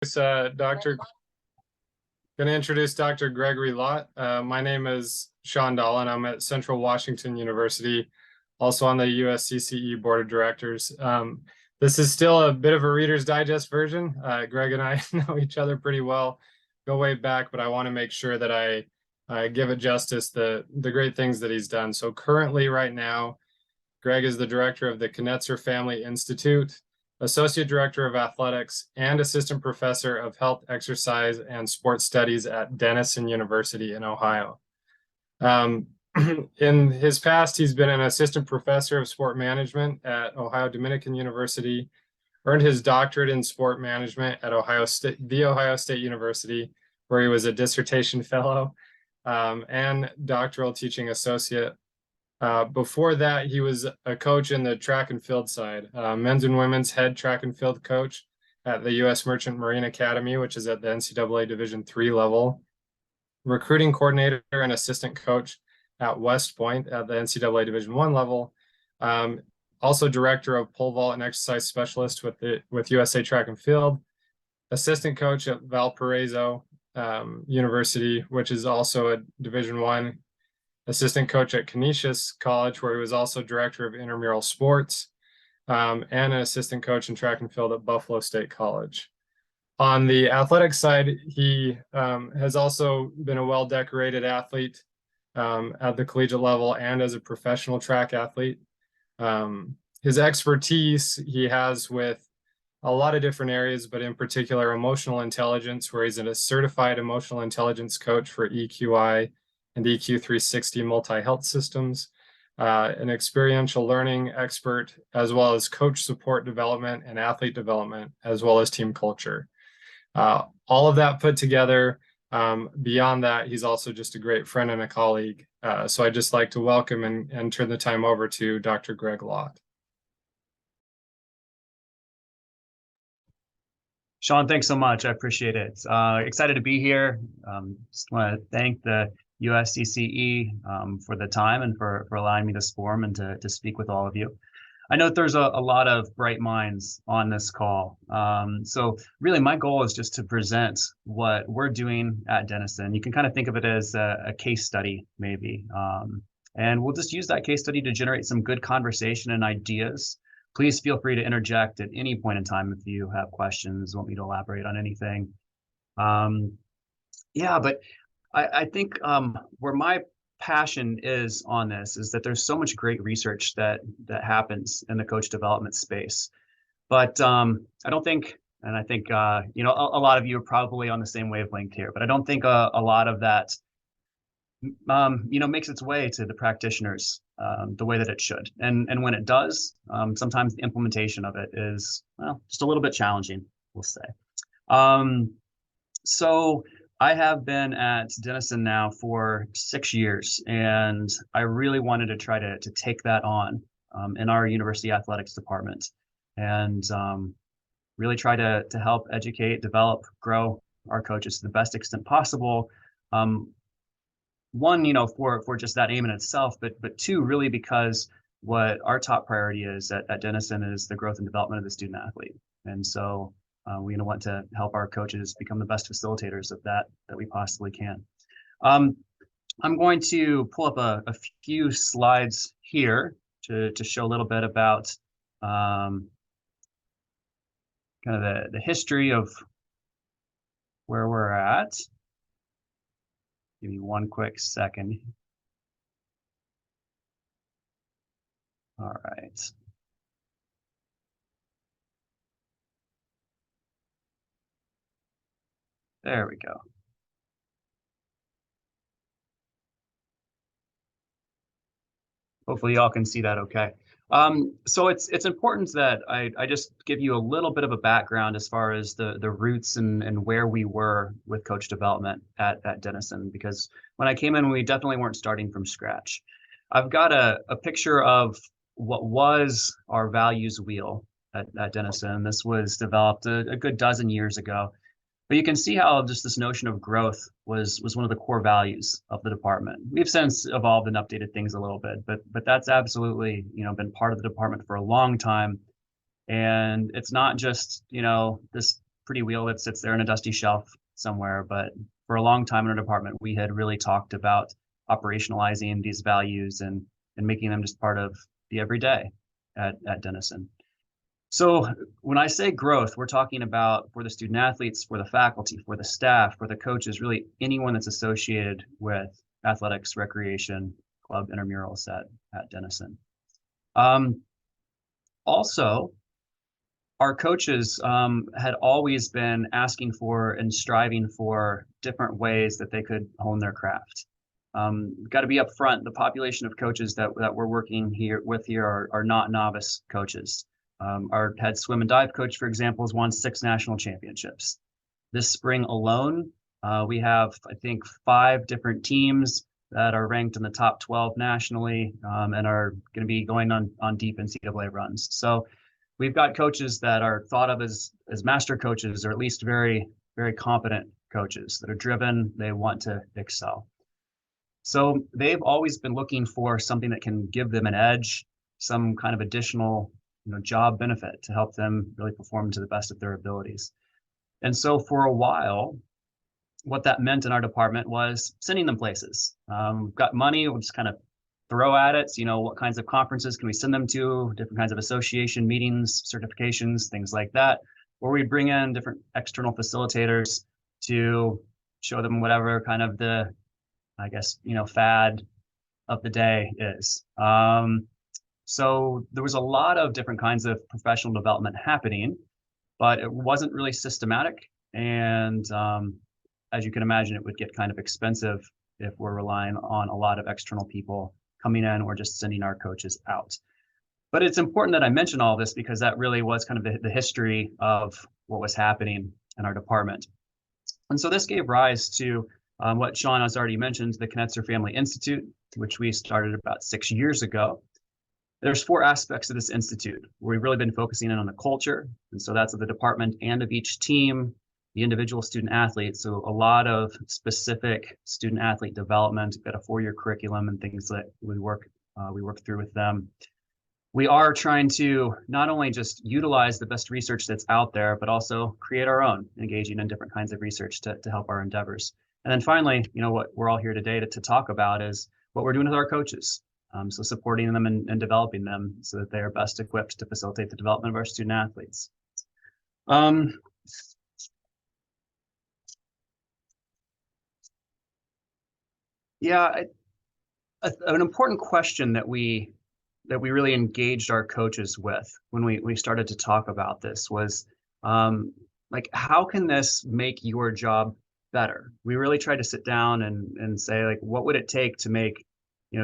Dr. Going to introduce Dr. Gregory Lott. My name is Sean Dolan. I'm at Central Washington University, also on the USCCE Board of Directors. This is still a bit of a Reader's Digest version. Greg and I know each other pretty well, go way back, but I want to make sure that I give it justice, the great things that he's done. So currently, right now, Greg is the director of the Knetzer Family Institute, Associate Director of Athletics, and Assistant Professor of Health, Exercise, and Sports Studies at Denison University in Ohio. In his past, he's been an Assistant Professor of Sport Management at Ohio Dominican University, earned his doctorate in Sport Management at Ohio State University, where he was a dissertation fellow, and doctoral teaching associate. Before that, he was a coach in the track and field side, men's and women's head track and field coach at the U.S. Merchant Marine Academy, which is at the NCAA Division III level, recruiting coordinator and assistant coach at West Point at the NCAA Division I level, also director of pole vault and exercise specialist with USA Track and Field, assistant coach at Valparaiso University, which is also a Division I, assistant coach at Canisius College, where he was also director of intramural sports, and an assistant coach in track and field at Buffalo State College. On the athletic side, he has also been a well-decorated athlete at the collegiate level and as a professional track athlete. His expertise he has with a lot of different areas, but in particular emotional intelligence, where he's a certified emotional intelligence coach for EQI and EQ360 multi-health systems, an experiential learning expert, as well as coach support development and athlete development, as well as team culture. All of that put together, beyond that, he's also just a great friend and a colleague. So I'd just like to welcome and turn the time over to Dr. Greg Lott. Sean, thanks so much. I appreciate it. Excited to be here. Just want to thank the USCCE for the time and for allowing me this forum and to speak with all of you. I know there's a lot of bright minds on this call. So really my goal is just to present what we're doing at Denison. You can kind of think of it as a case study maybe. And we'll just use that case study to generate some good conversation and ideas. Please feel free to interject at any point in time if you have questions, want me to elaborate on anything. Yeah, but I think where my passion is on this is that there's so much great research that happens in the coach development space. But I don't think, and I think, a lot of you are probably on the same wavelength here, but I don't think a lot of that, makes its way to the practitioners the way that it should. And when it does, sometimes the implementation of it is, well, just a little bit challenging, we'll say. So I have been at Denison now for 6 years, and I really wanted to try to take that on in our university athletics department and really try to help educate, develop, grow our coaches to the best extent possible. One, for just that aim in itself, but two, really because what our top priority is at Denison is the growth and development of the student athlete. And so we want to help our coaches become the best facilitators of that we possibly can. I'm going to pull up a few slides here to show a little bit about kind of the history of where we're at. Give me one quick second. All right. There we go. Hopefully y'all can see that okay. So it's important that I just give you a little bit of a background as far as the roots and where we were with coach development at Denison, because when I came in, we definitely weren't starting from scratch. I've got a picture of what was our values wheel at Denison. This was developed a good dozen years ago. But you can see how just this notion of growth was one of the core values of the department. We've since evolved and updated things a little bit, but that's absolutely been part of the department for a long time. And it's not just this pretty wheel that sits there in a dusty shelf somewhere. But for a long time in our department, we had really talked about operationalizing these values and making them just part of the everyday at Denison. So when I say growth, we're talking about for the student athletes, for the faculty, for the staff, for the coaches, really anyone that's associated with athletics, recreation, club, intramurals at Denison. Also, our coaches had always been asking for and striving for different ways that they could hone their craft. Got to be upfront. The population of coaches that we're working here are not novice coaches. Our head swim and dive coach, for example, has won 6 national championships. This spring alone, we have, I think, 5 different teams that are ranked in the top 12 nationally and are going to be going on deep NCAA runs. So we've got coaches that are thought of as master coaches, or at least very, very competent coaches that are driven. They want to excel. So they've always been looking for something that can give them an edge, some kind of additional job benefit to help them really perform to the best of their abilities. And so for a while, what that meant in our department was sending them places. We've got money, we'll just kind of throw at it. So, what kinds of conferences can we send them to, different kinds of association meetings, certifications, things like that, or we bring in different external facilitators to show them whatever kind of the, I guess, fad of the day is. So there was a lot of different kinds of professional development happening, but it wasn't really systematic. And as you can imagine, it would get kind of expensive if we're relying on a lot of external people coming in or just sending our coaches out. But it's important that I mention all this because that really was kind of the history of what was happening in our department. And so this gave rise to what Sean has already mentioned, the Knetzer Family Institute, which we started about 6 years ago. There's 4 aspects of this institute where we've really been focusing in on the culture. And so that's of the department and of each team, the individual student athletes. So a lot of specific student athlete development. We've got a 4-year curriculum and things that we work through with them. We are trying to not only just utilize the best research that's out there, but also create our own, engaging in different kinds of research to help our endeavors. And then finally, what we're all here today to talk about is what we're doing with our coaches. So supporting them and developing them so that they are best equipped to facilitate the development of our student athletes. An important question that we really engaged our coaches with when we started to talk about this was like, how can this make your job better? We really tried to sit down and say, like, what would it take to make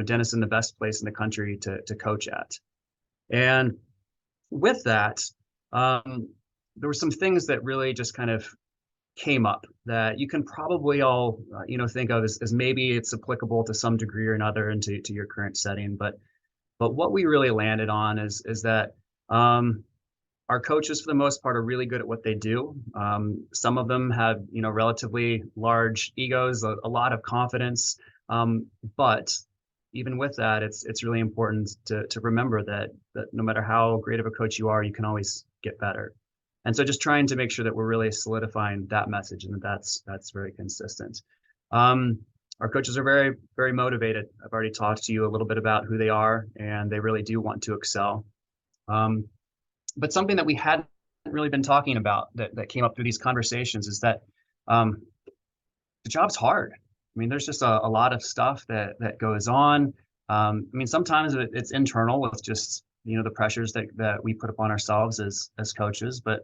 Denison the best place in the country to coach at? And with that, there were some things that really just kind of came up that you can probably all think of as maybe it's applicable to some degree or another into your current setting. But what we really landed on is that our coaches, for the most part, are really good at what they do. Some of them have relatively large egos, a lot of confidence, but even with that, it's really important to remember that no matter how great of a coach you are, you can always get better. And so just trying to make sure that we're really solidifying that message and that's very consistent. Our coaches are very, very motivated. I've already talked to you a little bit about who they are, and they really do want to excel. But something that we hadn't really been talking about that came up through these conversations is that the job's hard. I mean, there's just a lot of stuff that goes on. I mean, sometimes it's internal with just, the pressures that we put upon ourselves as coaches, but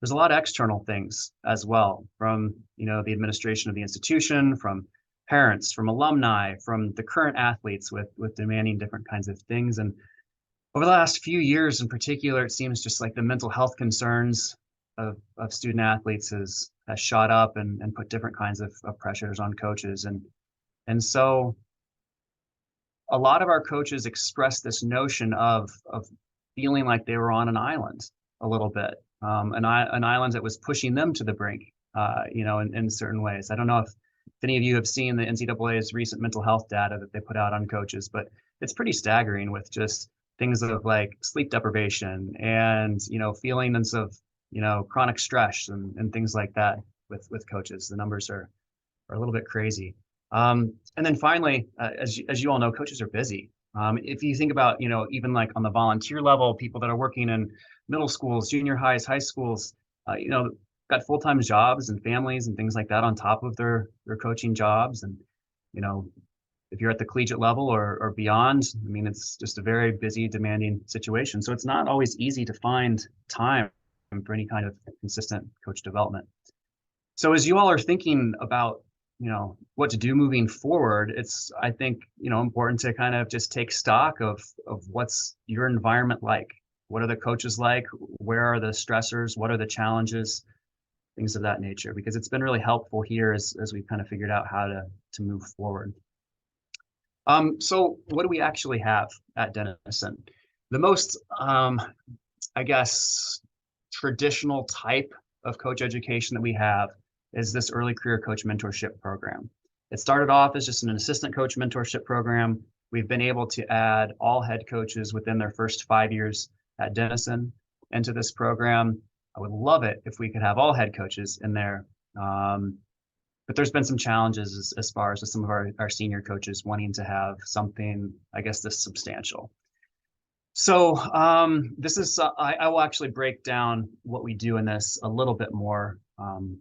there's a lot of external things as well from, the administration of the institution, from parents, from alumni, from the current athletes with demanding different kinds of things. And over the last few years in particular, it seems just like the mental health concerns of student athletes has shot up and put different kinds of pressures on coaches. And so a lot of our coaches expressed this notion of feeling like they were on an island a little bit, an island that was pushing them to the brink, in certain ways. I don't know if any of you have seen the NCAA's recent mental health data that they put out on coaches, but it's pretty staggering with just things of like sleep deprivation and, feelings of chronic stress and things like that with coaches. The numbers are a little bit crazy. And then finally, as you all know, coaches are busy. If you think about, even like on the volunteer level, people that are working in middle schools, junior highs, high schools, got full-time jobs and families and things like that on top of their coaching jobs. And, if you're at the collegiate level or beyond, I mean, it's just a very busy, demanding situation. So it's not always easy to find time for any kind of consistent coach development. So as you all are thinking about, what to do moving forward, it's, I think, important to kind of just take stock of what's your environment like. What are the coaches like? Where are the stressors? What are the challenges? Things of that nature, because it's been really helpful here as we've kind of figured out how to move forward. So what do we actually have at Denison? The most, I guess, traditional type of coach education that we have is this early career coach mentorship program. It started off as just an assistant coach mentorship program. We've been able to add all head coaches within their first 5 years at Denison into this program. I would love it if we could have all head coaches in there. But there's been some challenges as far as with some of our senior coaches wanting to have something, I guess, this substantial. So this is, I will actually break down what we do in this a little bit more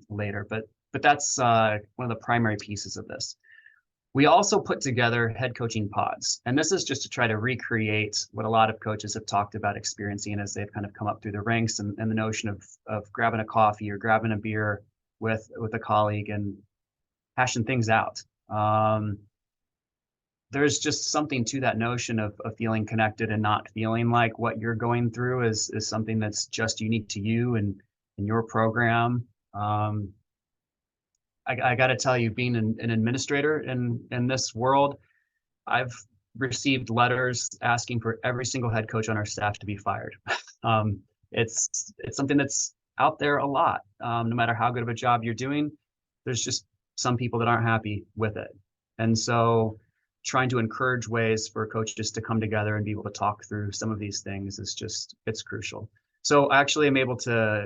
later, but that's one of the primary pieces of this. We also put together head coaching pods, and this is just to try to recreate what a lot of coaches have talked about experiencing as they've kind of come up through the ranks, and the notion of grabbing a coffee or grabbing a beer with a colleague and hashing things out. There's just something to that notion of feeling connected and not feeling like what you're going through is something that's just unique to you and your program. I got to tell you, being an administrator in this world, I've received letters asking for every single head coach on our staff to be fired. It's something that's out there a lot. No matter how good of a job you're doing, there's just some people that aren't happy with it. And so trying to encourage ways for coaches to come together and be able to talk through some of these things is just, it's crucial. So actually I'm able to,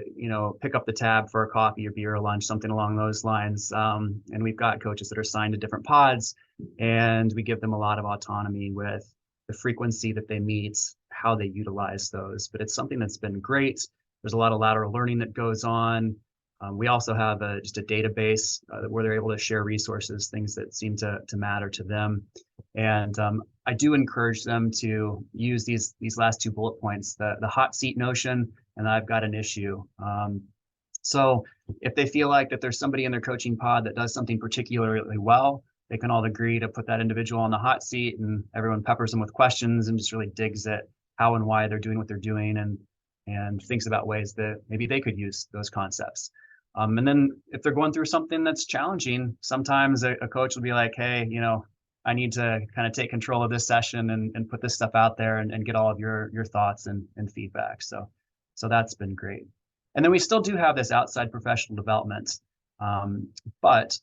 pick up the tab for a coffee or beer or lunch, something along those lines. And we've got coaches that are signed to different pods, and we give them a lot of autonomy with the frequency that they meet, how they utilize those. But it's something that's been great. There's a lot of lateral learning that goes on. We also have just a database where they're able to share resources, things that seem to matter to them. And I do encourage them to use these last two bullet points, the hot seat notion, and I've got an issue. So if they feel like that there's somebody in their coaching pod that does something particularly well, they can all agree to put that individual on the hot seat, and everyone peppers them with questions and just really digs at how and why they're doing what they're doing, and thinks about ways that maybe they could use those concepts. And then if they're going through something that's challenging, sometimes a coach will be like, hey, I need to kind of take control of this session and put this stuff out there and get all of your thoughts and feedback. So that's been great. And then we still do have this outside professional development, but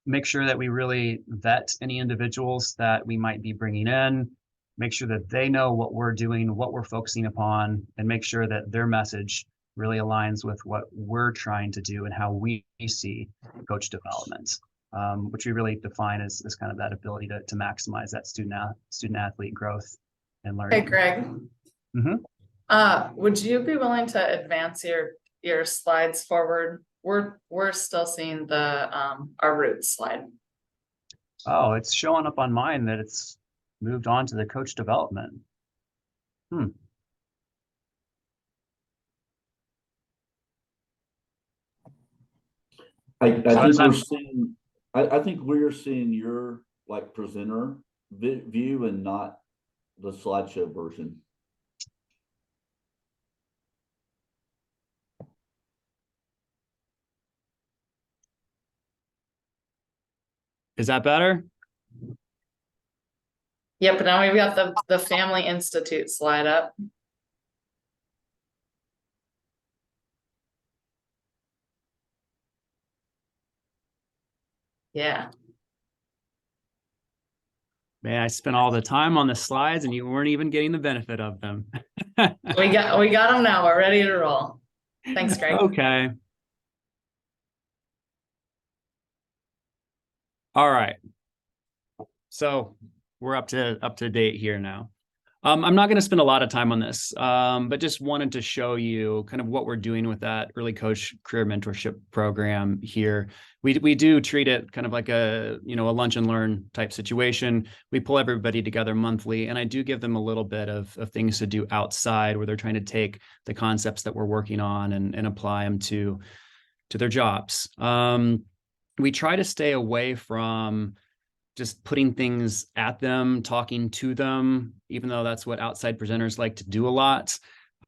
make sure that we really vet any individuals that we might be bringing in, make sure that they know what we're doing, what we're focusing upon, and make sure that their message really aligns with what we're trying to do and how we see coach development, which we really define as kind of that ability to maximize that student athlete growth and learning. Hey, Greg. Mm-hmm. Would you be willing to advance your slides forward? We're still seeing the our roots slide. Oh, it's showing up on mine that it's moved on to the coach development. I think we're seeing your presenter view and not the slideshow version. Is that better? Yep, but now we've got the Family Institute slide up. Yeah. Man, I spent all the time on the slides and you weren't even getting the benefit of them. We got them now. We're ready to roll. Thanks, Greg. Okay. All right. So we're up to date here now. I'm not going to spend a lot of time on this, but just wanted to show you kind of what we're doing with that early coach career mentorship program here. We do treat it kind of like a lunch and learn type situation. We pull everybody together monthly, and I do give them a little bit of things to do outside where they're trying to take the concepts that we're working on and apply them to their jobs. We try to stay away from just putting things at them, talking to them, even though that's what outside presenters like to do a lot.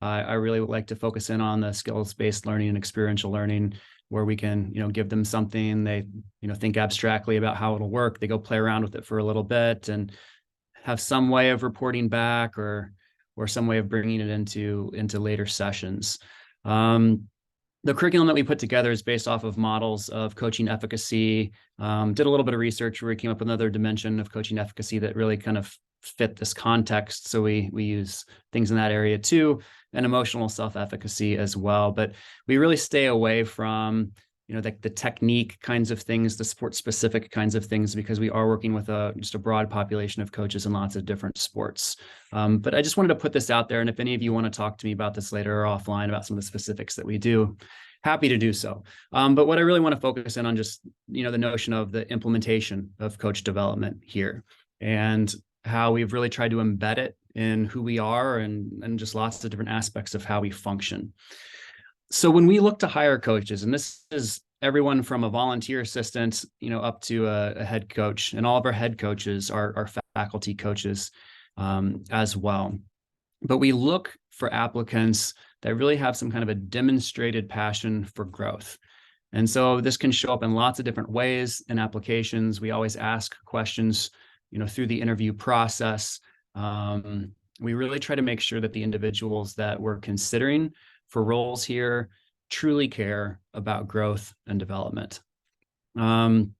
I really would like to focus in on the skills-based learning and experiential learning, where we can, give them something, they, think abstractly about how it'll work. They go play around with it for a little bit and have some way of reporting back or some way of bringing it into later sessions. The curriculum that we put together is based off of models of coaching efficacy. Did a little bit of research where we came up with another dimension of coaching efficacy that really kind of fit this context. So we use things in that area too, and emotional self-efficacy as well. But we really stay away from, the technique kinds of things, the sport specific kinds of things, because we are working with just a broad population of coaches in lots of different sports. But I just wanted to put this out there. And if any of you want to talk to me about this later or offline about some of the specifics that we do, happy to do so. But what I really want to focus in on just, the notion of the implementation of coach development here and how we've really tried to embed it in who we are and just lots of different aspects of how we function. So when we look to hire coaches, and this is everyone from a volunteer assistant, up to a head coach, and all of our head coaches are faculty coaches as well. But we look for applicants that really have some kind of a demonstrated passion for growth. And so this can show up in lots of different ways in applications. We always ask questions, through the interview process. We really try to make sure that the individuals that we're considering for roles here truly care about growth and development. When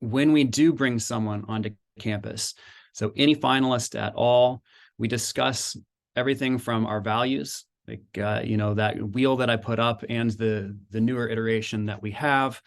we do bring someone onto campus, so any finalist at all, we discuss everything from our values, like, that wheel that I put up and the newer iteration that we have,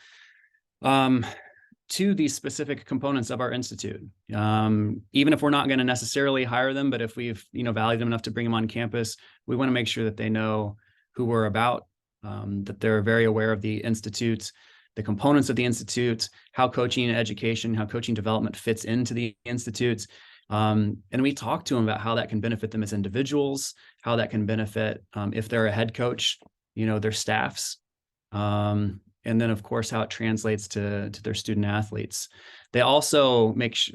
to these specific components of our institute. Even if we're not going to necessarily hire them, but if we've, valued them enough to bring them on campus, we want to make sure that they know who we're about, that they're very aware of the institute, the components of the institute, how coaching education, how coaching development fits into the institute. And we talk to them about how that can benefit them as individuals, how that can benefit, if they're a head coach, their staffs. And then, of course, how it translates to their student athletes. They also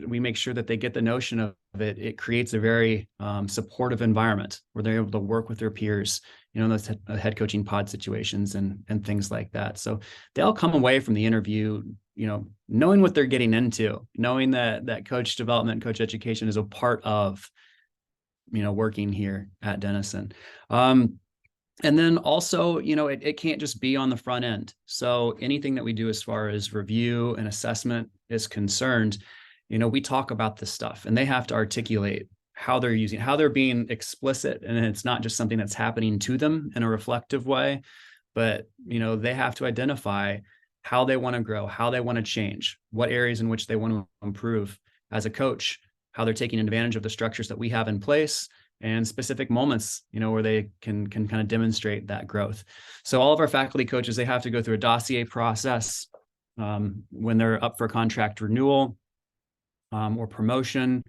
we make sure that they get the notion of it. It creates a very supportive environment where they're able to work with their peers, in those head coaching pod situations and things like that. So they all come away from the interview, knowing what they're getting into, knowing that coach development, coach education is a part of, working here at Denison. And then also, it can't just be on the front end. So anything that we do as far as review and assessment is concerned, we talk about this stuff and they have to articulate how they're being explicit. And it's not just something that's happening to them in a reflective way, but, they have to identify how they want to grow, how they want to change, what areas in which they want to improve as a coach, how they're taking advantage of the structures that we have in place, and specific moments, where they can kind of demonstrate that growth. So all of our faculty coaches, they have to go through a dossier process when they're up for contract renewal or promotion.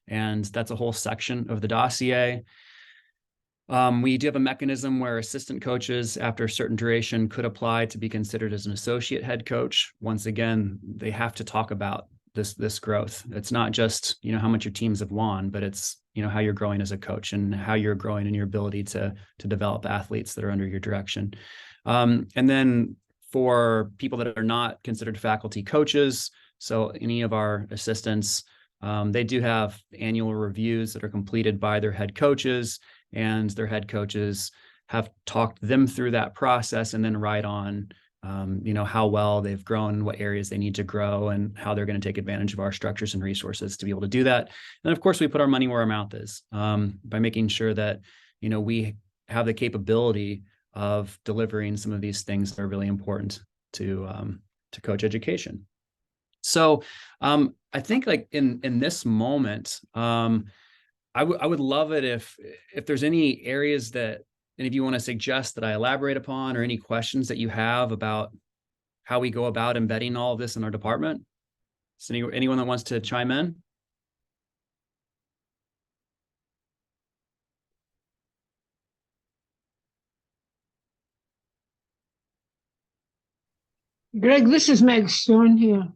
And that's a whole section of the dossier. We do have a mechanism where assistant coaches, after a certain duration, could apply to be considered as an associate head coach. Once again, they have to talk about this growth. It's not just, how much your teams have won, but it's, how you're growing as a coach and how you're growing in your ability to develop athletes that are under your direction. And then for people that are not considered faculty coaches, so any of our assistants, they do have annual reviews that are completed by their head coaches, and their head coaches have talked them through that process and then write on how well they've grown, what areas they need to grow, and how they're going to take advantage of our structures and resources to be able to do that. And of course, we put our money where our mouth is by making sure that, we have the capability of delivering some of these things that are really important to coach education. So I think like in this moment, I would love it if there's any areas that any of you want to suggest that I elaborate upon, or any questions that you have about how we go about embedding all of this in our department. Is anyone that wants to chime in? Greg, this is Meg Stone here.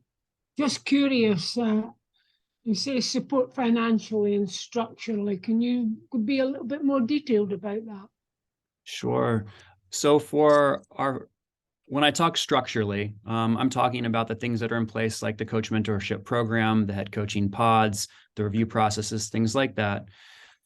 Just curious, you say support financially and structurally. Can you be a little bit more detailed about that? Sure. So when I talk structurally, I'm talking about the things that are in place, like the coach mentorship program, the head coaching pods, the review processes, things like that.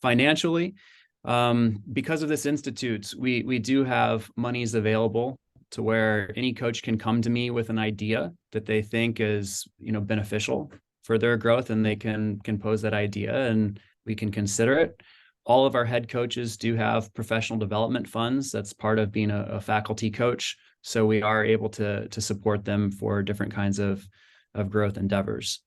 Financially, because of this institute, we do have monies available to where any coach can come to me with an idea that they think is, beneficial for their growth, and they can pose that idea and we can consider it. All of our head coaches do have professional development funds. That's part of being a faculty coach. So we are able to support them for different kinds of growth endeavors.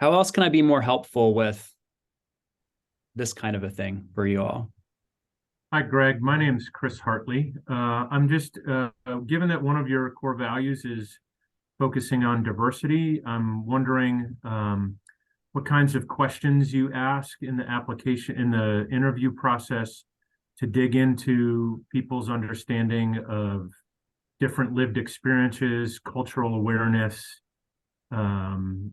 How else can I be more helpful with this kind of a thing for you all? Hi, Greg. My name is Chris Hartley. I'm just, given that one of your core values is focusing on diversity, I'm wondering what kinds of questions you ask in the application, in the interview process, to dig into people's understanding of different lived experiences, cultural awareness, and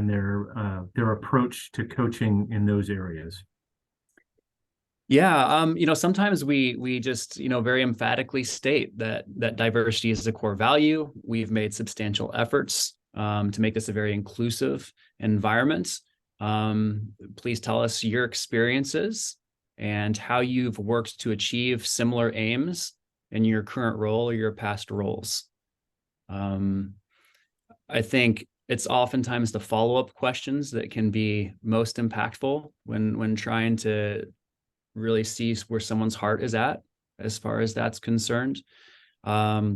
their approach to coaching in those areas. Yeah, sometimes we just, very emphatically state that diversity is a core value. We've made substantial efforts to make this a very inclusive environment. Please tell us your experiences and how you've worked to achieve similar aims in your current role or your past roles. I think it's oftentimes the follow-up questions that can be most impactful when trying to really see where someone's heart is at as far as that's concerned. But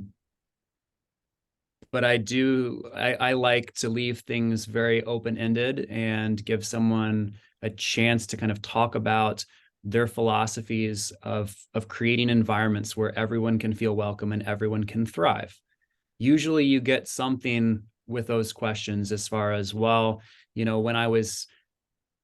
I like to leave things very open-ended and give someone a chance to kind of talk about their philosophies of creating environments where everyone can feel welcome and everyone can thrive. Usually you get something with those questions as far as, well, when I was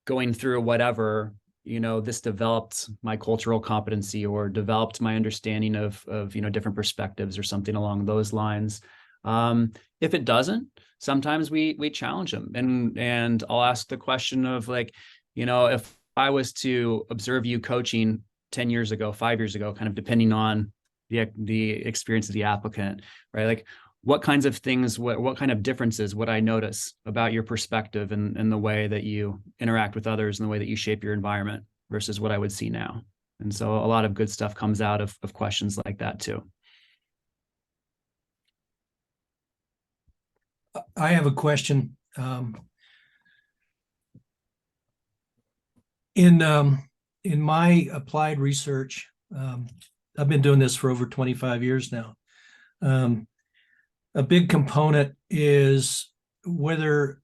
going through whatever, this developed my cultural competency or developed my understanding of different perspectives or something along those lines. If it doesn't, sometimes we challenge them, and I'll ask the question of, like, if I was to observe you coaching 10 years ago, 5 years ago, kind of depending on the experience of the applicant, right? Like, what kinds of things, what kind of differences would I notice about your perspective and the way that you interact with others and the way that you shape your environment versus what I would see now? And so a lot of good stuff comes out of questions like that too. I have a question. In my applied research, I've been doing this for over 25 years now. A big component is whether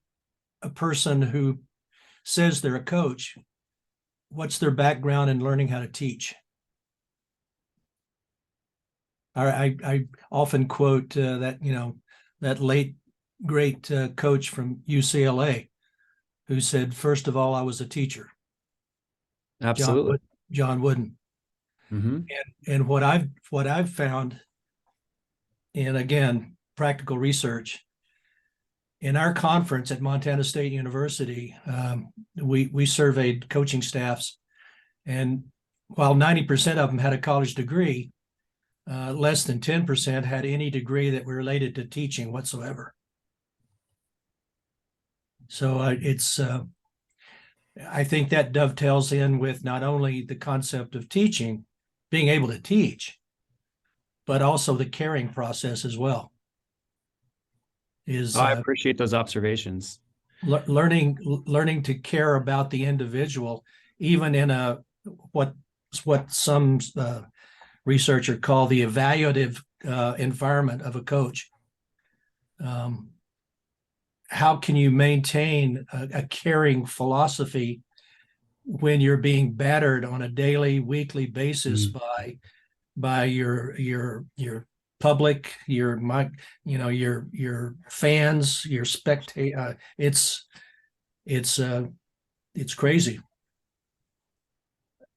a person who says they're a coach, what's their background in learning how to teach. I often quote that late great coach from UCLA who said, "First of all, I was a teacher." Absolutely. John Wooden. Mm-hmm. And what I've found, and again, practical research, in our conference at Montana State University, we surveyed coaching staffs, and while 90% of them had a college degree, less than 10% had any degree that were related to teaching whatsoever. So I think that dovetails in with not only the concept of teaching, being able to teach, but also the caring process as well. is I appreciate those observations. learning to care about the individual, even in what some researcher call the evaluative environment of a coach. How can you maintain a caring philosophy when you're being battered on a daily, weekly basis by your public, your fans, your spectator? It's crazy.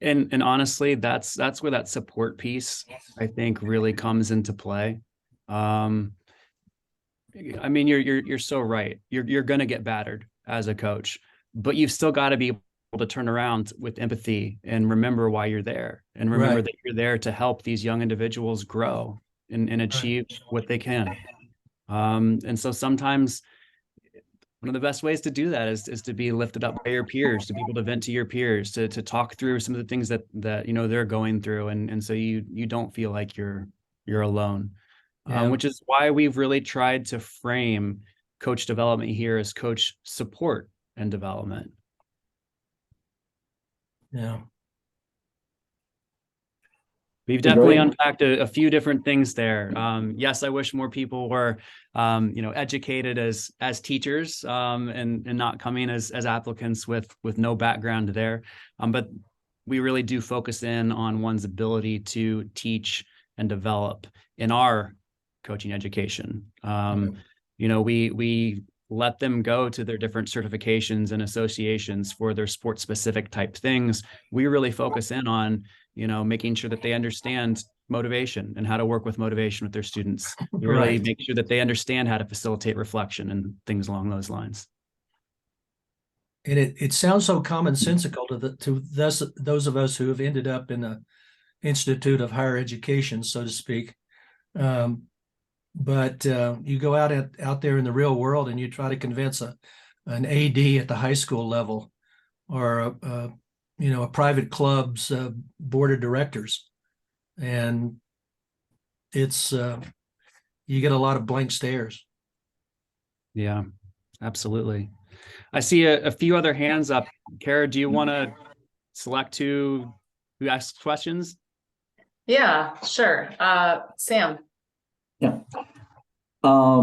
And honestly, that's where that support piece, I think, really comes into play. I mean, you're so right. You're gonna get battered as a coach, but you've still got to be able to turn around with empathy and remember why you're there, and remember that you're there to help these young individuals grow and achieve what they can. And so sometimes one of the best ways to do that is to be lifted up by your peers, to be able to vent to your peers, to talk through some of the things that they're going through, and so you don't feel like you're alone. Which is why we've really tried to frame coach development here as coach support and development. Yeah. We've definitely unpacked a few different things there. Yes, I wish more people were, educated as teachers, and not coming as applicants with no background there. But we really do focus in on one's ability to teach and develop in our coaching education. We let them go to their different certifications and associations for their sport specific type things. We really focus in on, making sure that they understand motivation and how to work with motivation with their students. We really make sure that they understand how to facilitate reflection and things along those lines. And it sounds so commonsensical to those of us who have ended up in the Institute of Higher Education, so to speak. But you go out there in the real world and you try to convince an AD at the high school level, or a private club's board of directors, and it's you get a lot of blank stares. Yeah, absolutely. I see a few other hands up. Kara, do you want to select who asks questions? Yeah, sure. Sam. Yeah.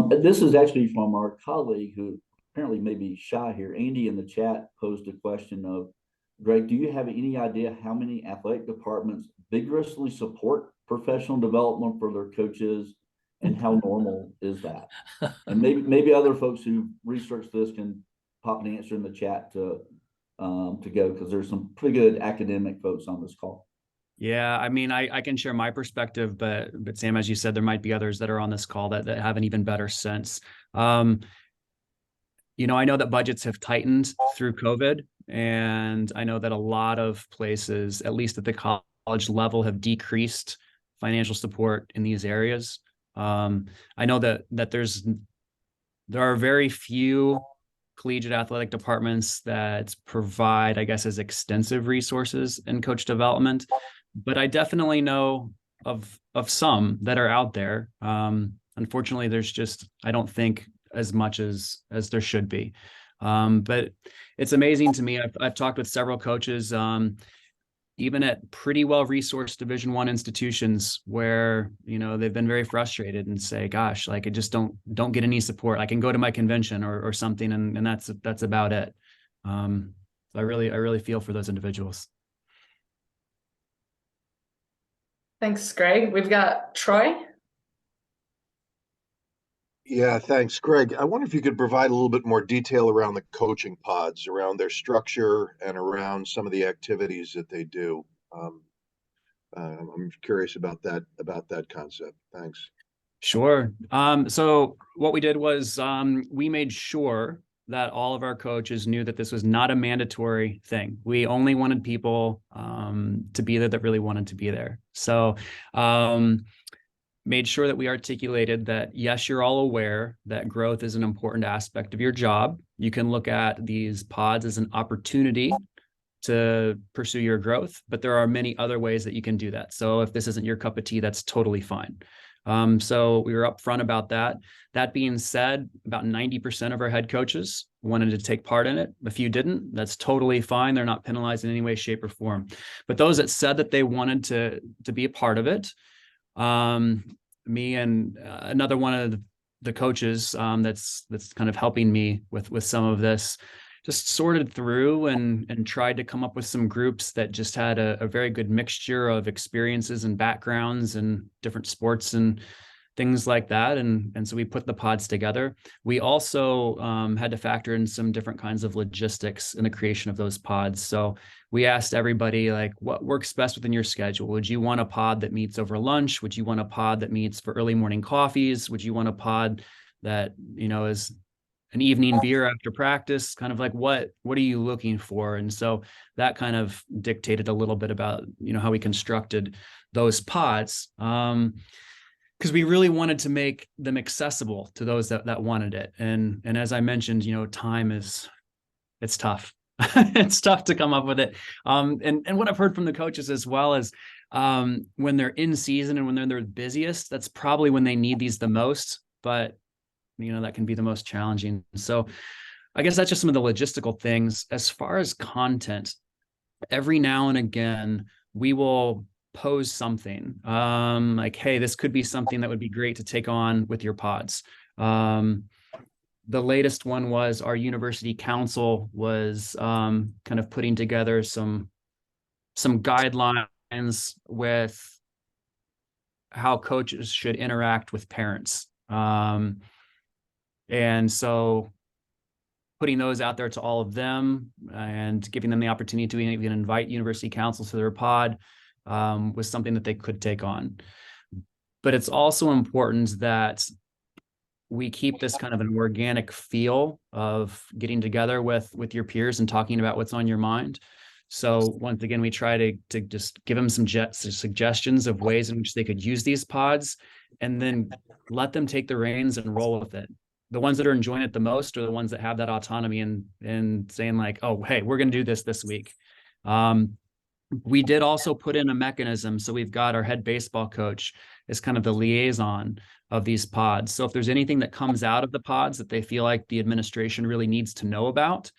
This is actually from our colleague who apparently may be shy here. Andy in the chat posed a question of, Greg, do you have any idea how many athletic departments vigorously support professional development for their coaches, and how normal is that? And maybe other folks who research this can pop an answer in the chat to go, because there's some pretty good academic folks on this call. Yeah, I mean, I can share my perspective, but Sam, as you said, there might be others that are on this call that have an even better sense. I know that budgets have tightened through COVID, and I know that a lot of places, at least at the college level, have decreased financial support in these areas. I know that there are very few collegiate athletic departments that provide, I guess, as extensive resources in coach development, but I definitely know of some that are out there. Unfortunately, there's just, I don't think, as much as there should be. But it's amazing to me. I've talked with several coaches, even at pretty well-resourced Division I institutions, where, they've been very frustrated and say, gosh, like, I just don't get any support. I can go to my convention or something, and that's about it. So I really feel for those individuals. Thanks, Greg. We've got Troy. Yeah, thanks, Greg. I wonder if you could provide a little bit more detail around the coaching pods, around their structure, and around some of the activities that they do. I'm curious about that concept. Thanks. Sure. So what we did was we made sure that all of our coaches knew that this was not a mandatory thing. We only wanted people to be there that really wanted to be there. So made sure that we articulated that, yes, you're all aware that growth is an important aspect of your job. You can look at these pods as an opportunity to pursue your growth, but there are many other ways that you can do that. So if this isn't your cup of tea, that's totally fine. So we were upfront about that. That being said, about 90% of our head coaches wanted to take part in it. A few didn't. That's totally fine. They're not penalized in any way, shape, or form. But those that said that they wanted to be a part of it, me and another one of the coaches that's kind of helping me with some of this, just sorted through and tried to come up with some groups that just had a very good mixture of experiences and backgrounds and different sports and things like that. And so we put the pods together. We also had to factor in some different kinds of logistics in the creation of those pods. So we asked everybody, like, what works best within your schedule? Would you want a pod that meets over lunch? Would you want a pod that meets for early morning coffees? Would you want a pod that, is an evening beer after practice? Kind of like, what are you looking for? And so that kind of dictated a little bit about, how we constructed those pods. Because we really wanted to make them accessible to those that wanted it. And as I mentioned, time it's tough. It's tough to come up with it. And what I've heard from the coaches as well is when they're in season and when they're their busiest, that's probably when they need these the most. But that can be the most challenging. So I guess that's just some of the logistical things. As far as content, every now and again, we will pose something like, hey, this could be something that would be great to take on with your pods. The latest one was our university council was kind of putting together some guidelines with how coaches should interact with parents. And so putting those out there to all of them and giving them the opportunity to even invite university councils to their pod was something that they could take on. But it's also important that we keep this kind of an organic feel of getting together with your peers and talking about what's on your mind. So once again, we try to just give them some suggestions of ways in which they could use these pods, and then let them take the reins and roll with it. The ones that are enjoying it the most are the ones that have that autonomy and saying like, oh, hey, we're going to do this week. We did also put in a mechanism. So we've got our head baseball coach as kind of the liaison of these pods. So if there's anything that comes out of the pods that they feel like the administration really needs to know about,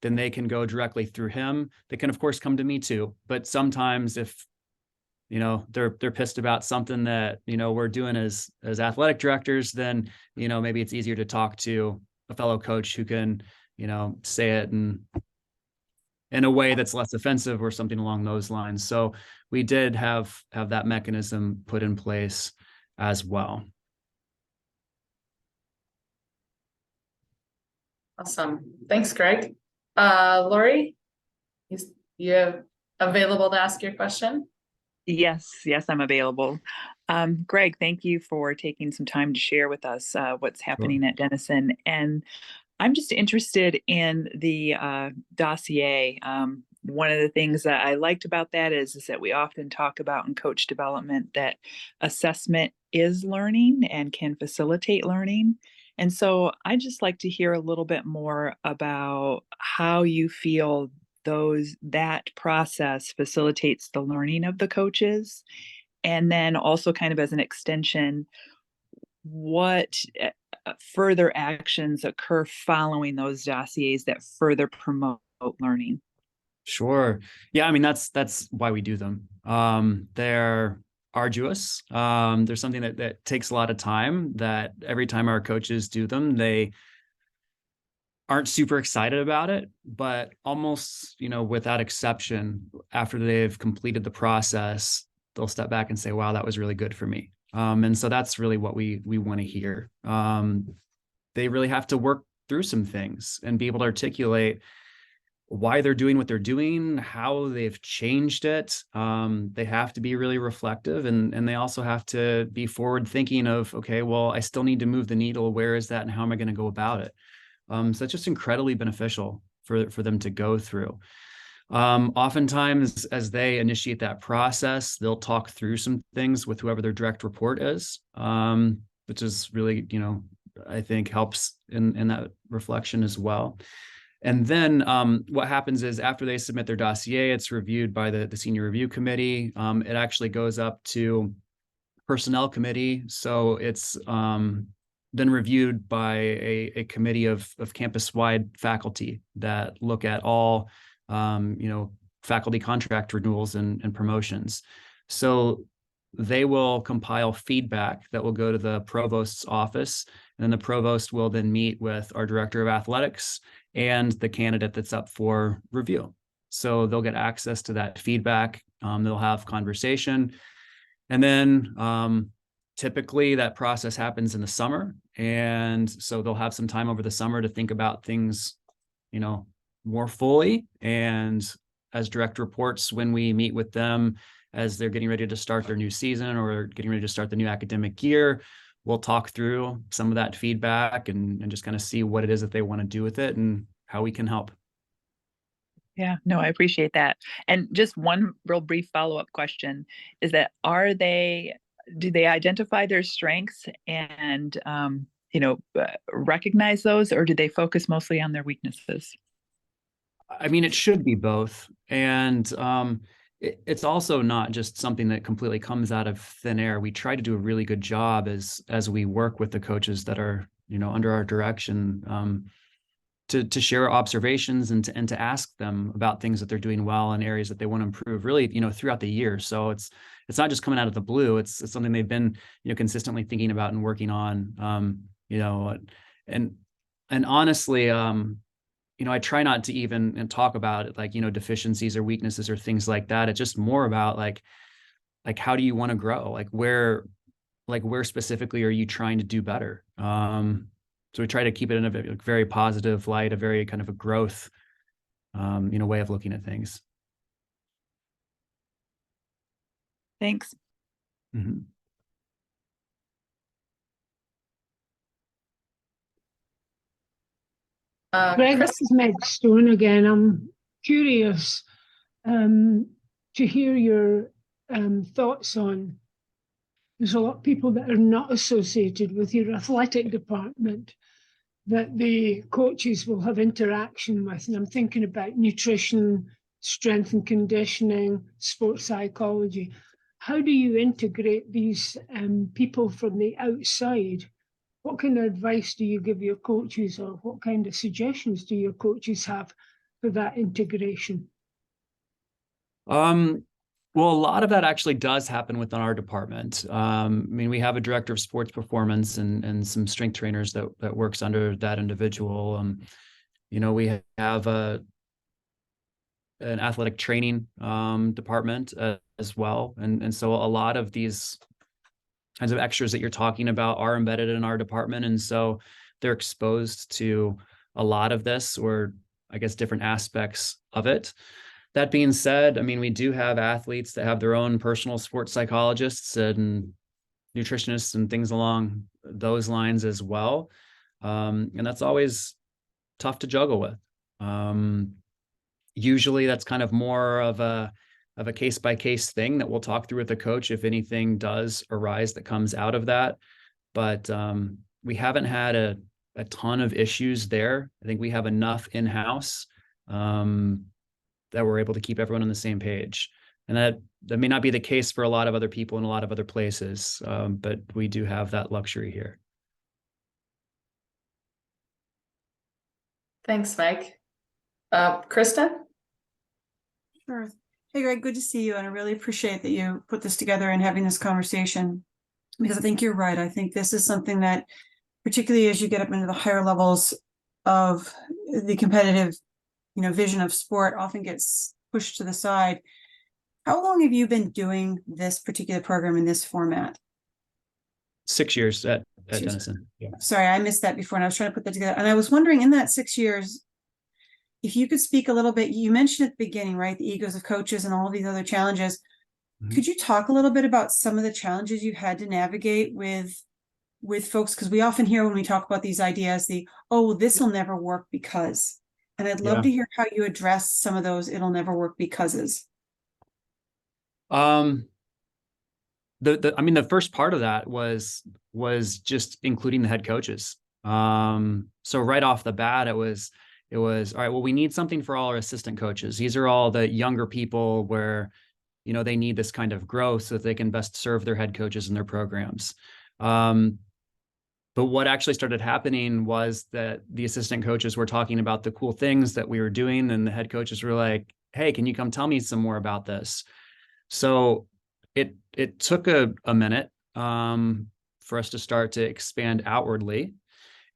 then they can go directly through him. They can, of course, come to me too. But sometimes if they're pissed about something that, we're doing as athletic directors, then, maybe it's easier to talk to a fellow coach who can, say it in a way that's less offensive or something along those lines. So we did have that mechanism put in place as well. Awesome. Thanks, Greg. Lori, you available to ask your question? Yes, I'm available. Greg, thank you for taking some time to share with us what's happening at Denison. And I'm just interested in the dossier. One of the things that I liked about that is that we often talk about in coach development that assessment is learning and can facilitate learning. And so I'd just like to hear a little bit more about how you feel that process facilitates the learning of the coaches. And then also kind of as an extension, what further actions occur following those dossiers that further promote learning? Sure. Yeah, I mean, that's why we do them. They're arduous. There's something that takes a lot of time, that every time our coaches do them, they aren't super excited about it, but almost, without exception, after they've completed the process, they'll step back and say, wow, that was really good for me. And so that's really what we want to hear. They really have to work through some things and be able to articulate why they're doing what they're doing, how they've changed it. They have to be really reflective, and they also have to be forward thinking of, okay, well, I still need to move the needle. Where is that? And how am I going to go about it? So it's just incredibly beneficial for them to go through. Oftentimes, as they initiate that process, they'll talk through some things with whoever their direct report is, which is really, I think helps in that reflection as well. And then what happens is after they submit their dossier, it's reviewed by the senior review committee. It actually goes up to personnel committee. So it's been reviewed by a committee of campus-wide faculty that look at all, faculty contract renewals and promotions. So they will compile feedback that will go to the provost's office, and then the provost will then meet with our director of athletics and the candidate that's up for review. So they'll get access to that feedback. They'll have conversation, and then typically that process happens in the summer. And so they'll have some time over the summer to think about things, more fully. And as direct reports, when we meet with them, as they're getting ready to start their new season or getting ready to start the new academic year, we'll talk through some of that feedback and just kind of see what it is that they want to do with it and how we can help. Yeah, no, I appreciate that. And just one real brief follow-up question is that do they identify their strengths and, recognize those, or do they focus mostly on their weaknesses? I mean, it should be both. And it's also not just something that completely comes out of thin air. We try to do a really good job as we work with the coaches that are, under our direction, to share observations and to ask them about things that they're doing well and areas that they want to improve, really, throughout the year. So it's not just coming out of the blue. It's something they've been, consistently thinking about and working on, and honestly, I try not to even talk about it, like, deficiencies or weaknesses or things like that. It's just more about like, how do you want to grow? Like where specifically are you trying to do better? So we try to keep it in a very positive light, a very kind of a growth, way of looking at things. Thanks. Mm-hmm. Greg, Chris, this is Meg Stone again. I'm curious to hear your thoughts on. There's a lot of people that are not associated with your athletic department that the coaches will have interaction with. And I'm thinking about nutrition, strength and conditioning, sports psychology. How do you integrate these people from the outside? What kind of advice do you give your coaches, or what kind of suggestions do your coaches have for that integration? Well, a lot of that actually does happen within our department. We have a director of sports performance and some strength trainers that works under that individual. We have an athletic training department as well. And so a lot of these kinds of extras that you're talking about are embedded in our department. And so they're exposed to a lot of this, or I guess different aspects of it. That being said, we do have athletes that have their own personal sports psychologists and nutritionists and things along those lines as well. And that's always tough to juggle with. Usually that's kind of more of a case-by-case thing that we'll talk through with the coach if anything does arise that comes out of that. But we haven't had a ton of issues there. I think we have enough in-house that we're able to keep everyone on the same page. And that may not be the case for a lot of other people in a lot of other places, but we do have that luxury here. thanks, Mike. Kristen? Sure. Hey, Greg, good to see you. And I really appreciate that you put this together and having this conversation, because I think you're right. I think this is something that, particularly as you get up into the higher levels of the competitive, vision of sport, often gets pushed to the side. How long have you been doing this particular program in this format? 6 years at Denison. Yeah. Sorry, I missed that before, and I was trying to put that together. And I was wondering, in that 6 years, if you could speak a little bit, you mentioned at the beginning, right, the egos of coaches and all of these other challenges. Mm-hmm. Could you talk a little bit about some of the challenges you had to navigate with folks? Because we often hear when we talk about these ideas, this will never work because. And I'd love to hear how you address some of those it'll never work becauses. The first part of that was just including the head coaches. So right off the bat, it was all right, well, we need something for all our assistant coaches. These are all the younger people where, they need this kind of growth so that they can best serve their head coaches and their programs. But what actually started happening was that the assistant coaches were talking about the cool things that we were doing, and the head coaches were like, hey, can you come tell me some more about this? So it took a minute for us to start to expand outwardly.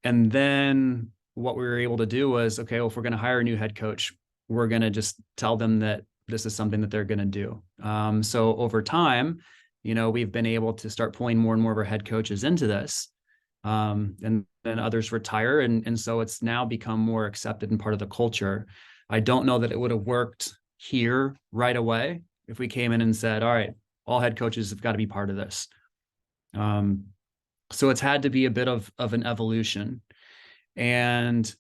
And then what we were able to do was, okay, well, if we're going to hire a new head coach, we're going to just tell them that this is something that they're going to do. So over time, we've been able to start pulling more and more of our head coaches into this. And then others retire. And so it's now become more accepted and part of the culture. I don't know that it would have worked here right away if we came in and said, all right, all head coaches have got to be part of this. So it's had to be a bit of an evolution. And,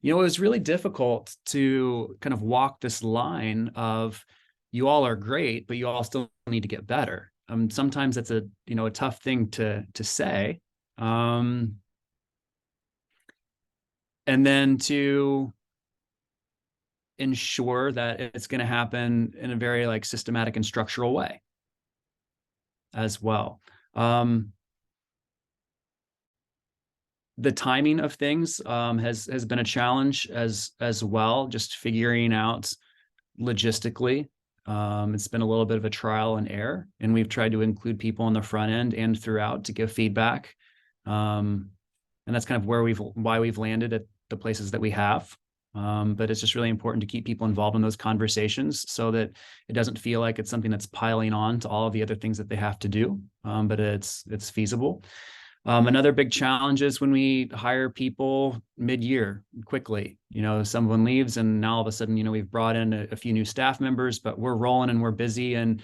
it was really difficult to kind of walk this line of, you all are great, but you all still need to get better. Sometimes it's a tough thing to say. And then to ensure that it's going to happen in a very like systematic and structural way as well. The timing of things has been a challenge as well, just figuring out logistically. It's been a little bit of a trial and error, and we've tried to include people on the front end and throughout to give feedback. And that's kind of why we've landed at the places that we have. But it's just really important to keep people involved in those conversations so that it doesn't feel like it's something that's piling on to all of the other things that they have to do, but it's feasible. Another big challenge is when we hire people mid-year quickly. Someone leaves and now all of a sudden, we've brought in a few new staff members, but we're rolling and we're busy and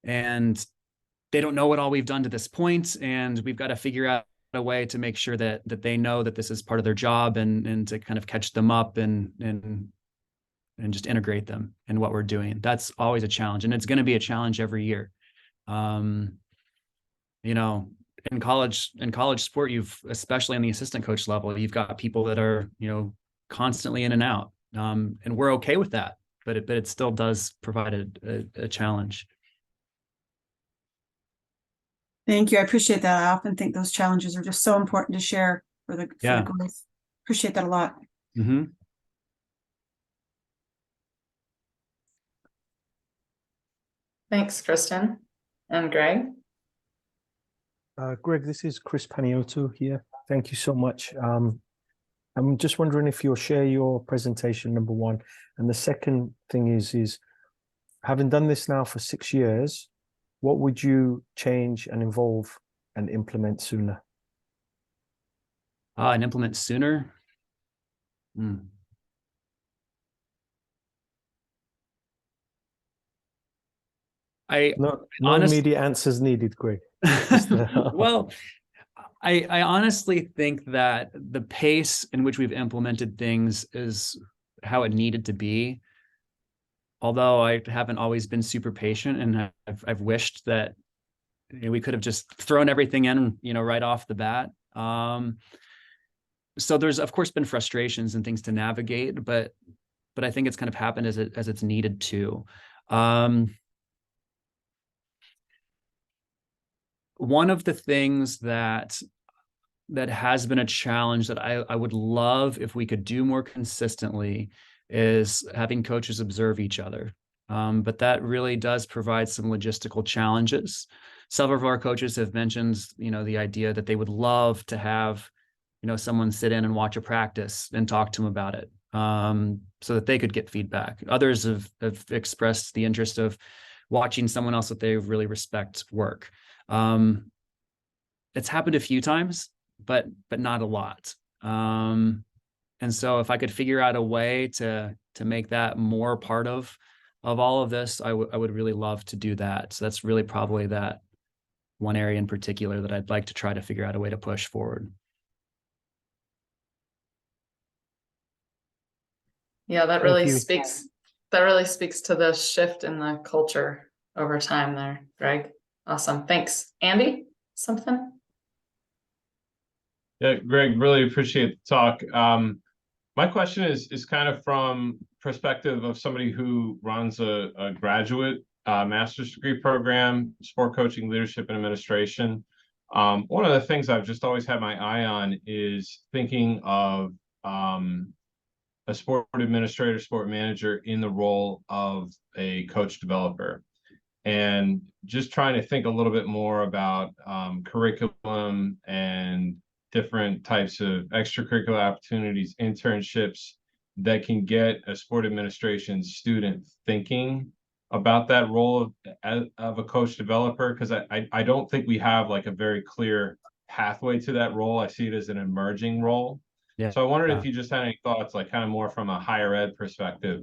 they don't know what all we've done to this point, and we've got to figure out a way to make sure that they know that this is part of their job and to kind of catch them up and just integrate them in what we're doing. That's always a challenge, and it's going to be a challenge every year. In college sport, especially on the assistant coach level, you've got people that are, constantly in and out. And we're okay with that, but it still does provide a challenge. Thank you. I appreciate that. I often think those challenges are just so important to share for the growth. Appreciate that a lot. Mm-hmm. Thanks, Kristen and Greg. Greg, this is Chris Paniotto here. Thank you so much. I'm just wondering if you'll share your presentation, number one. And the second thing is having done this now for 6 years, what would you change and evolve and implement sooner? And implement sooner? No immediate answers needed, Greg. Well, I honestly think that the pace in which we've implemented things is how it needed to be. Although I haven't always been super patient, and I've wished that we could have just thrown everything in, right off the bat. So there's of course been frustrations and things to navigate, but I think it's kind of happened as it's needed to. One of the things that has been a challenge that I would love if we could do more consistently is having coaches observe each other. But that really does provide some logistical challenges. Several of our coaches have mentioned, the idea that they would love to have, someone sit in and watch a practice and talk to them about it, so that they could get feedback. Others have expressed the interest of watching someone else that they really respect work. It's happened a few times, but not a lot. And so if I could figure out a way to make that more part of all of this, I would really love to do that. So that's really probably that one area in particular that I'd like to try to figure out a way to push forward. Yeah, that really speaks to the shift in the culture over time there, Greg. Awesome. Thanks. Andy, something? Yeah, Greg, really appreciate the talk. My question is kind of from perspective of somebody who runs a graduate master's degree program, sport coaching, leadership, and administration. One of the things I've just always had my eye on is thinking of a sport administrator, sport manager in the role of a coach developer, and just trying to think a little bit more about curriculum and different types of extracurricular opportunities, internships that can get a sport administration student thinking about that role of a coach developer, because I don't think we have like a very clear pathway to that role. I see it as an emerging role. Yeah. So I wondered if you just had any thoughts, like kind of more from a higher ed perspective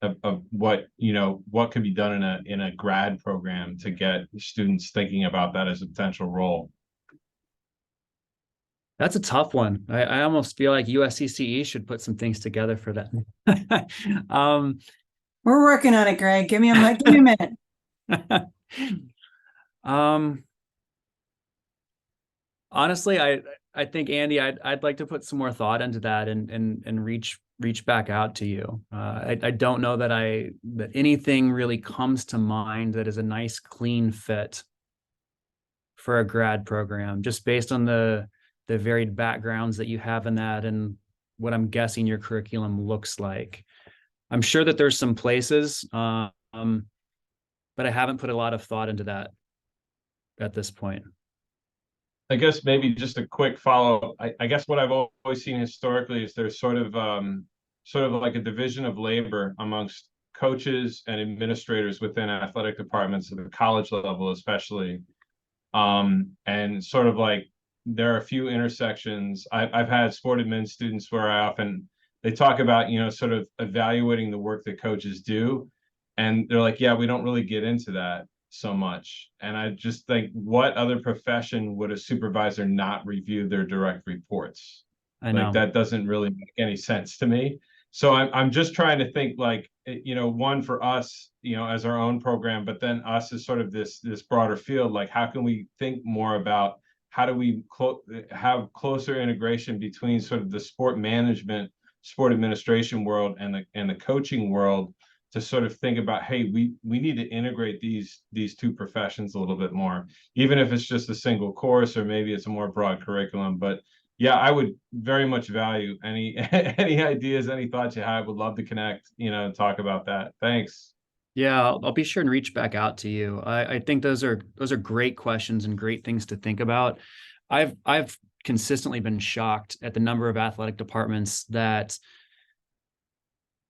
of what, you know, what could be done in a grad program to get students thinking about that as a potential role. That's a tough one. I almost feel like USCCE should put some things together for that. We're working on it, Greg. Give me a minute. Honestly, I think, Andy, I'd like to put some more thought into that and reach back out to you. I don't know that that anything really comes to mind that is a nice clean fit for a grad program, just based on the varied backgrounds that you have in that and what I'm guessing your curriculum looks like. I'm sure that there's some places, but I haven't put a lot of thought into that at this point. I guess maybe just a quick follow-up. I guess what I've always seen historically is there's sort of like a division of labor amongst coaches and administrators within athletic departments at the college level, especially. And sort of like there are a few intersections. I've had sport admin students where they talk about, you know, sort of evaluating the work that coaches do. And they're like, yeah, we don't really get into that so much. And I just think, what other profession would a supervisor not review their direct reports? I know. Like, that doesn't really make any sense to me. So I'm just trying to think, like, you know, one for us, you know, as our own program, but then us as sort of this broader field, like, how can we think more about how do we have closer integration between sort of the sport management, sport administration world and the coaching world, to sort of think about, hey, we need to integrate these two professions a little bit more, even if it's just a single course or maybe it's a more broad curriculum. But yeah, I would very much value any ideas, any thoughts you have. Would love to connect, you know, and talk about that. Thanks. Yeah, I'll be sure and reach back out to you. I think those are great questions and great things to think about. I've consistently been shocked at the number of athletic departments that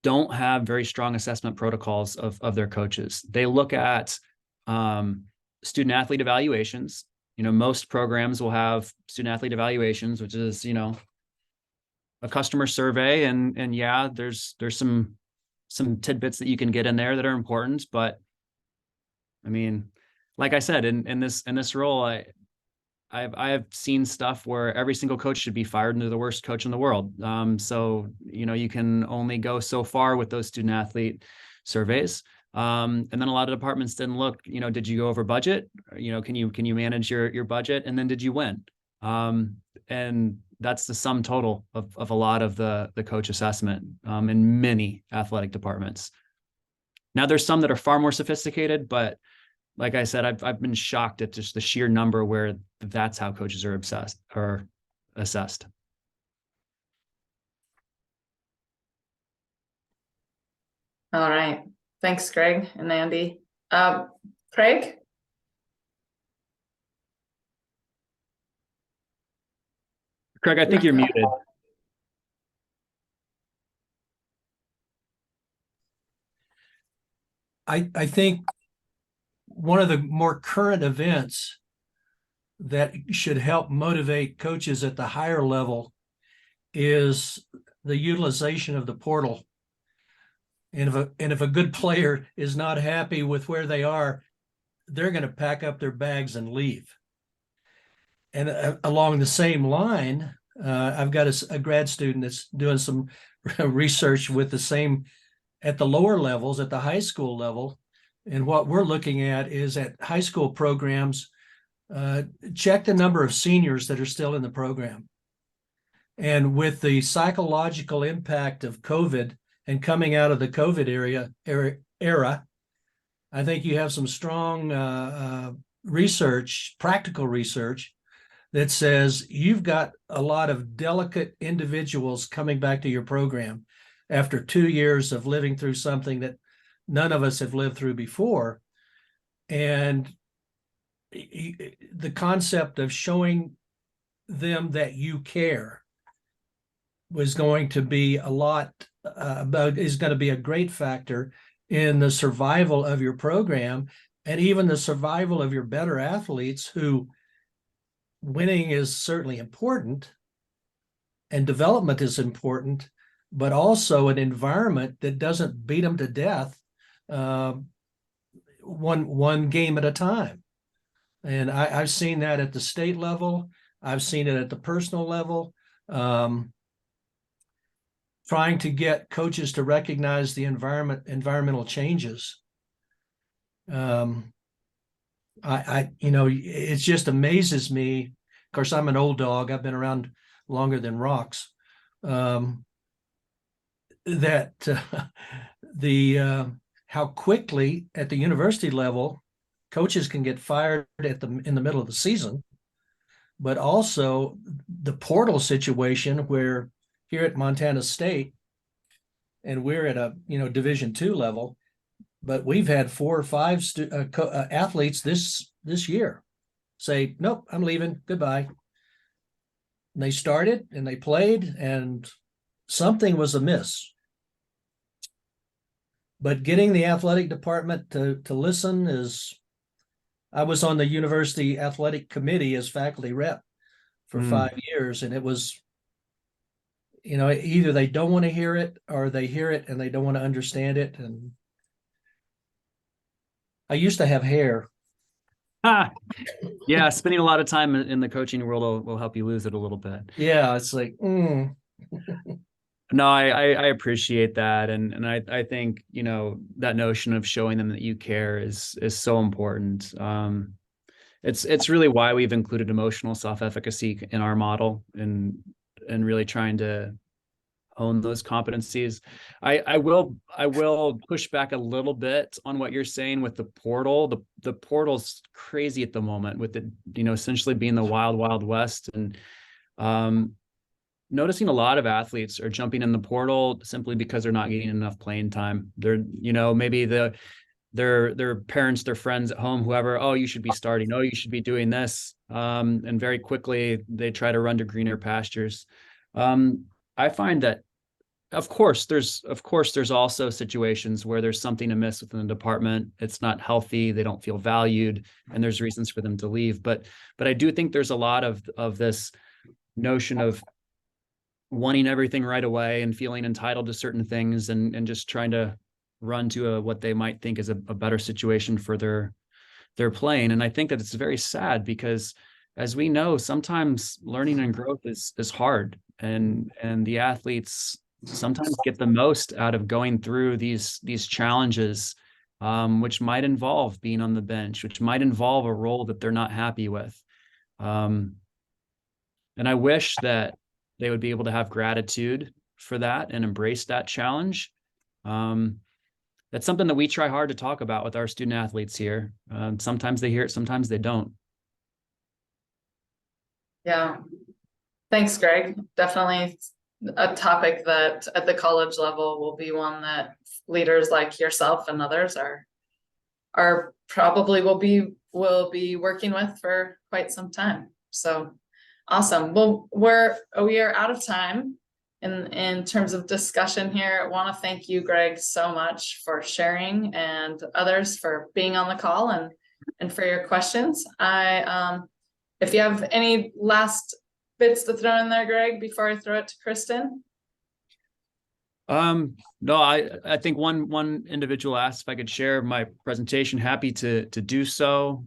don't have very strong assessment protocols of their coaches. They look at student athlete evaluations. You know, most programs will have student athlete evaluations, which is, you know, a customer survey, and yeah, there's some tidbits that you can get in there that are important. But I mean, like I said, in this role, I've seen stuff where every single coach should be fired into the worst coach in the world. So, you know, you can only go so far with those student athlete surveys. And then a lot of departments didn't look, you know, did you go over budget? You know, can you manage your budget? And then did you win? And that's the sum total of a lot of the coach assessment in many athletic departments. Now there's some that are far more sophisticated, but like I said, I've been shocked at just the sheer number where that's how coaches are assessed. All right. Thanks, Greg and Andy. Craig? Craig, I think you're muted. I think one of the more current events that should help motivate coaches at the higher level is the utilization of the portal. And if a good player is not happy with where they are, they're going to pack up their bags and leave. And along the same line, I've got a grad student that's doing some research with the same at the lower levels, at the high school level. And what we're looking at is at high school programs, check the number of seniors that are still in the program. And with the psychological impact of COVID and coming out of the COVID era, I think you have some strong research, practical research, that says you've got a lot of delicate individuals coming back to your program after 2 years of living through something that none of us have lived through before. And the concept of showing them that you care was going to be a lot, is going to be a great factor in the survival of your program, and even the survival of your better athletes, who winning is certainly important and development is important, but also an environment that doesn't beat them to death one game at a time. And I've seen that at the state level. I've seen it at the personal level. Trying to get coaches to recognize the environmental changes. It just amazes me. Of course, I'm an old dog. I've been around longer than rocks. That how quickly at the university level coaches can get fired in the middle of the season, but also the portal situation where here at Montana State, and we're at a Division II level, but we've had 4 or 5 athletes this year say, nope, I'm leaving, goodbye. And they started and they played, and something was amiss. But getting the athletic department to listen is, I was on the university athletic committee as faculty rep for 5 years, and it was, either they don't want to hear it or they hear it and they don't want to understand it. And I used to have hair. Yeah, spending a lot of time in the coaching world will help you lose it a little bit. Yeah, it's like, No, I appreciate that. And I think, that notion of showing them that you care is so important. It's really why we've included emotional self-efficacy in our model, and really trying to hone those competencies. I will push back a little bit on what you're saying with the portal. The portal's crazy at the moment, with it, essentially being the wild, wild west. And noticing a lot of athletes are jumping in the portal simply because they're not getting enough playing time. They're, maybe their parents, their friends at home, whoever, oh, you should be starting, oh, you should be doing this. And very quickly they try to run to greener pastures. I find that, of course, there's also situations where there's something amiss within the department. It's not healthy. They don't feel valued, and there's reasons for them to leave. But I do think there's a lot of this notion of wanting everything right away and feeling entitled to certain things, and just trying to run to what they might think is a better situation for their playing. And I think that it's very sad, because as we know, sometimes learning and growth is hard, and the athletes sometimes get the most out of going through these challenges, which might involve being on the bench, which might involve a role that they're not happy with. And I wish that they would be able to have gratitude for that and embrace that challenge. That's something that we try hard to talk about with our student athletes here. Sometimes they hear it, sometimes they don't. Yeah. Thanks, Greg. Definitely a topic that at the college level will be one that leaders like yourself and others are probably will be working with for quite some time. So awesome. Well, we are out of time in terms of discussion here. I want to thank you, Greg, so much for sharing, and others for being on the call and for your questions. If you have any last bits to throw in there, Greg, before I throw it to Kristen? No, I think one individual asked if I could share my presentation. Happy to do so.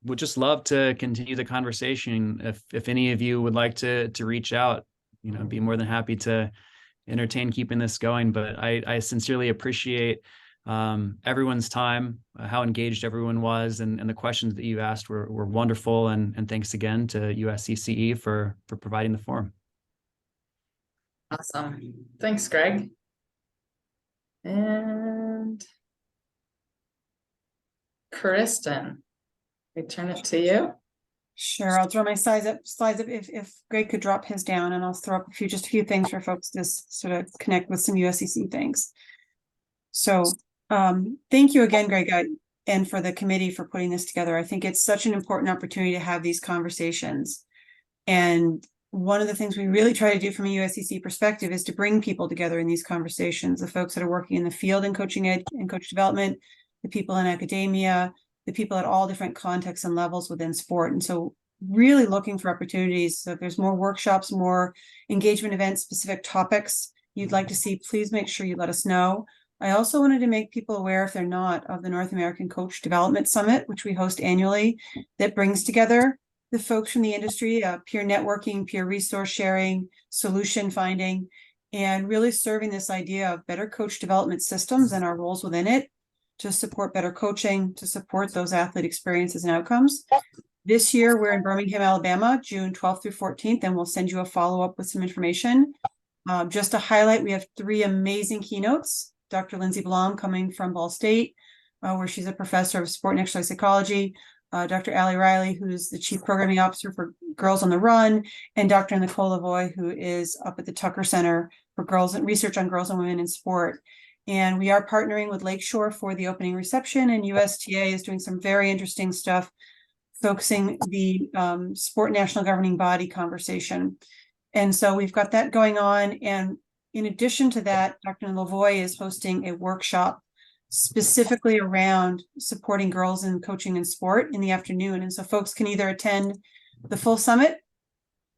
Would just love to continue the conversation. If any of you would like to reach out, be more than happy to entertain keeping this going. But I sincerely appreciate everyone's time, how engaged everyone was, and the questions that you asked were wonderful. And thanks again to USCCE for providing the forum. Awesome. Thanks, Greg. And Kristen, we turn it to you. Sure, I'll throw my slides up if Greg could drop his down, and I'll throw up just a few things for folks to sort of connect with some USCCE things. So thank you again, Greg, and for the committee for putting this together. I think it's such an important opportunity to have these conversations. And one of the things we really try to do from a USCCE perspective is to bring people together in these conversations, the folks that are working in the field in coaching ed and coach development, the people in academia, the people at all different contexts and levels within sport. And so really looking for opportunities. So if there's more workshops, more engagement events, specific topics you'd like to see, please make sure you let us know. I also wanted to make people aware, if they're not, of the North American Coach Development Summit, which we host annually, that brings together the folks from the industry, peer networking, peer resource sharing, solution finding, and really serving this idea of better coach development systems and our roles within it to support better coaching, to support those athlete experiences and outcomes. This year, we're in Birmingham, Alabama, June 12th through 14th, and we'll send you a follow-up with some information. Just to highlight, we have 3 amazing keynotes. Dr. Lindsay Blom coming from Ball State, where she's a professor of sport and exercise psychology. Dr. Allie Riley, who's the Chief Programming Officer for Girls on the Run, and Dr. Nicole Lavoie, who is up at the Tucker Center for Girls and Research on Girls and Women in Sport. And we are partnering with Lakeshore for the opening reception, and USTA is doing some very interesting stuff, focusing the sport national governing body conversation. And so we've got that going on. And in addition to that, Dr. Lavoie is hosting a workshop specifically around supporting girls in coaching and sport in the afternoon. And so folks can either attend the full summit,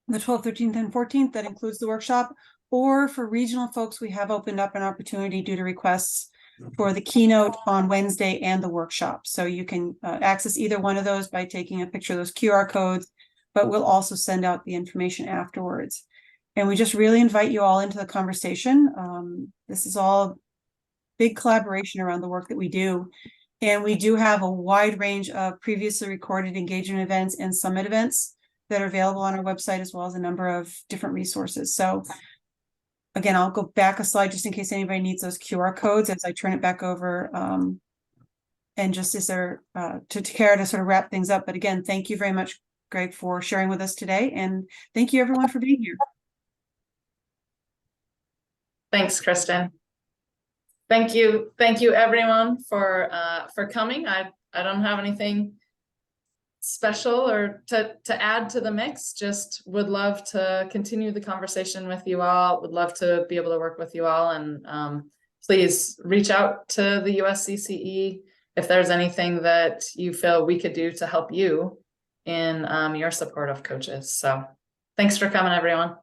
the 12th, 13th, and 14th, that includes the workshop, or for regional folks, we have opened up an opportunity due to requests for the keynote on Wednesday and the workshop. So you can access either one of those by taking a picture of those QR codes, but we'll also send out the information afterwards. And we just really invite you all into the conversation. This is all big collaboration around the work that we do. And we do have a wide range of previously recorded engagement events and summit events that are available on our website, as well as a number of different resources. So again, I'll go back a slide just in case anybody needs those QR codes as I turn it back over. And just as there to Kara to sort of wrap things up. But again, thank you very much, Greg, for sharing with us today. And thank you everyone for being here. Thanks, Kristen. Thank you everyone for coming. I don't have anything special or to add to the mix. Just would love to continue the conversation with you all. Would love to be able to work with you all, and please reach out to the USCCE if there's anything that you feel we could do to help you in your support of coaches. So thanks for coming, everyone.